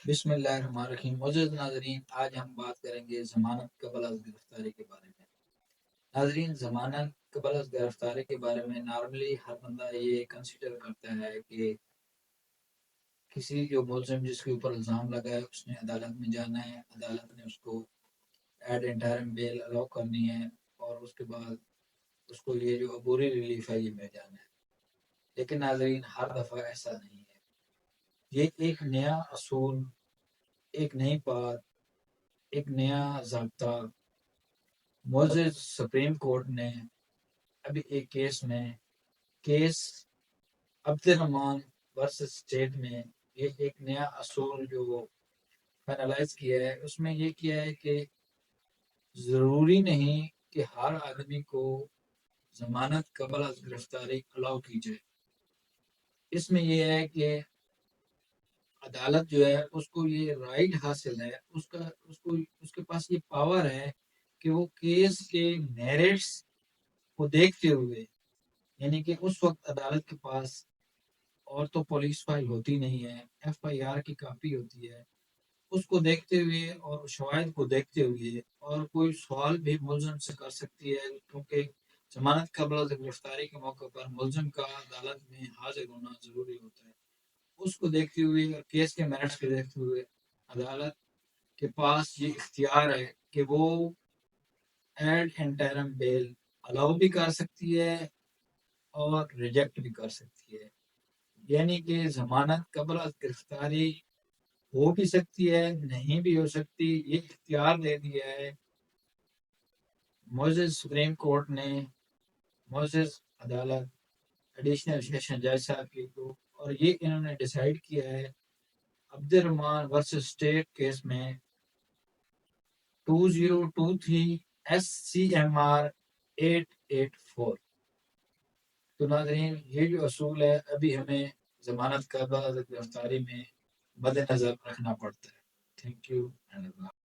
بسم اللہ الرحمن الرحیم۔ معزز ناظرین، آج ہم بات کریں گے ضمانت قبل از گرفتاری کے بارے میں۔ ناظرین، ضمانت قبل از گرفتاری کے بارے میں نارملی ہر بندہ یہ کنسیڈر کرتا ہے کہ کسی جو ملزم جس کے اوپر الزام لگا ہے اس نے عدالت میں جانا ہے، عدالت نے اس کو ایڈ انٹرم بیل الاؤ کرنی ہے اور اس کے بعد اس کو یہ جو عبوری ریلیف ہے یہ مل جانا ہے۔ لیکن ناظرین، ہر دفعہ ایسا نہیں ہے۔ یہ ایک نیا اصول، ایک نئی بات، ایک نیا ضابطہ معزز سپریم کورٹ نے ابھی ایک کیس عبد الرحمان ورسز اسٹیٹ میں یہ ایک نیا اصول جو فائنلائز کیا ہے، اس میں یہ کیا ہے کہ ضروری نہیں کہ ہر آدمی کو ضمانت قبل از گرفتاری الاؤ کی جائے۔ اس میں یہ ہے کہ عدالت جو ہے اس کو یہ رائٹ حاصل ہے، اس کے پاس یہ پاور ہے کہ وہ کیس کے میرٹس کو دیکھتے ہوئے، یعنی کہ اس وقت عدالت کے پاس اور تو پولیس فائل ہوتی نہیں ہے، FIR کی کاپی ہوتی ہے، اس کو دیکھتے ہوئے اور شواہد کو دیکھتے ہوئے اور کوئی سوال بھی ملزم سے کر سکتی ہے، کیونکہ ضمانت قبل از گرفتاری کے موقع پر ملزم کا عدالت میں حاضر ہونا ضروری ہوتا ہے۔ اس کو دیکھتے ہوئے اور کیس کے میرٹس کو دیکھتے ہوئے عدالت کے پاس یہ اختیار ہے کہ وہ ایڈ انٹرم بیل الاؤ بھی کر سکتی ہے اور ریجیکٹ بھی کر سکتی ہے۔ یعنی کہ ضمانت قبل از گرفتاری ہو بھی سکتی ہے، نہیں بھی ہو سکتی، یہ اختیار دے دیا ہے معزز سپریم کورٹ نے معزز عدالت ایڈیشنل سیشن جج صاحب کی کو، اور یہ انہوں نے ڈیسائیڈ کیا ہے عبد الرحمان ورسز اسٹیٹ کیس میں 2023 SCMR 884۔ تو ناظرین، یہ جو اصول ہے ابھی ہمیں ضمانت قبل از گرفتاری میں مد نظر رکھنا پڑتا ہے۔ Thank you and Allah